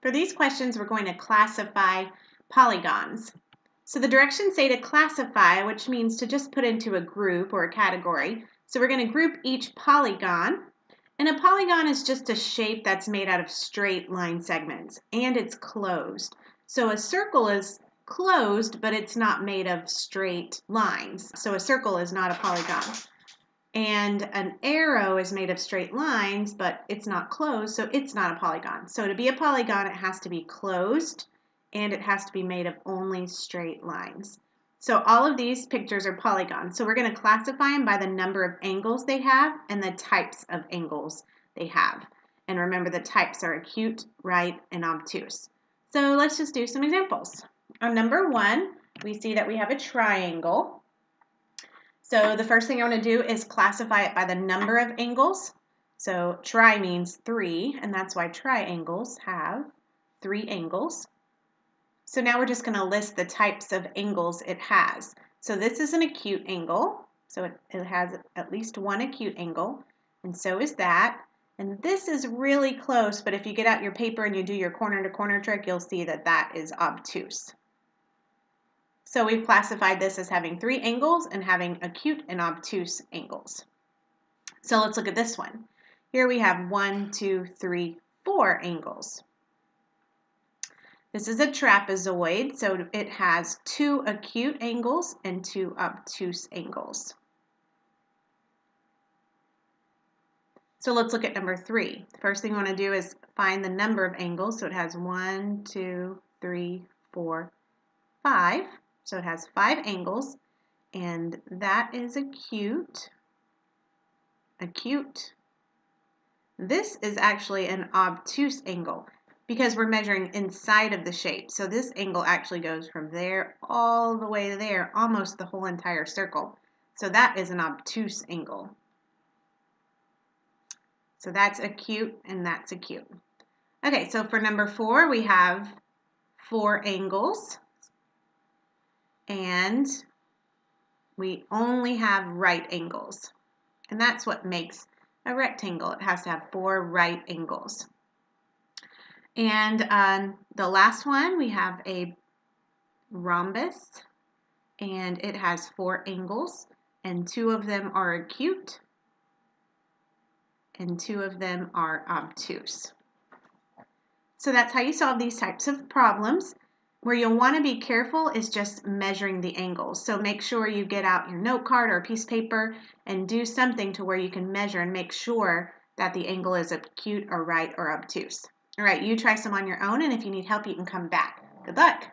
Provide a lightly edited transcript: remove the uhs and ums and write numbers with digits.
For these questions, we're going to classify polygons. So the directions say to classify, which means to just put into a group or a category. So we're going to group each polygon. And a polygon is just a shape that's made out of straight line segments, and it's closed. So a circle is closed, but it's not made of straight lines. So a circle is not a polygon. And an arrow is made of straight lines, but it's not closed, so it's not a polygon. So to be a polygon, it has to be closed, and it has to be made of only straight lines. So all of these pictures are polygons. So we're going to classify them by the number of angles they have and the types of angles they have. And remember, the types are acute, right, and obtuse. So let's just do some examples. On number 1, we see that we have a triangle. So the first thing I want to do is classify it by the number of angles. So tri means 3, and that's why triangles have 3 angles. So now we're just going to list the types of angles it has. So this is an acute angle, so it has at least one acute angle, and so is that. And this is really close, but if you get out your paper and you do your corner-to-corner trick, you'll see that that is obtuse. So we've classified this as having 3 angles and having acute and obtuse angles. So let's look at this one. Here we have 1, 2, 3, 4 angles. This is a trapezoid, so it has 2 acute angles and 2 obtuse angles. So let's look at number 3. First thing we want to do is find the number of angles. So it has 1, 2, 3, 4, 5. So it has 5 angles, and that is acute. Acute. This is actually an obtuse angle because we're measuring inside of the shape. So this angle actually goes from there all the way to there, almost the whole entire circle. So that is an obtuse angle. So that's acute and that's acute. Okay, so for number 4, we have 4 angles. And we only have right angles. And that's what makes a rectangle. It has to have 4 right angles. And the last one, we have a rhombus, and it has 4 angles, and 2 of them are acute, and 2 of them are obtuse. So that's how you solve these types of problems. Where you'll want to be careful is just measuring the angles. So make sure you get out your note card or a piece of paper and do something to where you can measure and make sure that the angle is acute or right or obtuse. All right, you try some on your own, and if you need help, you can come back. Good luck.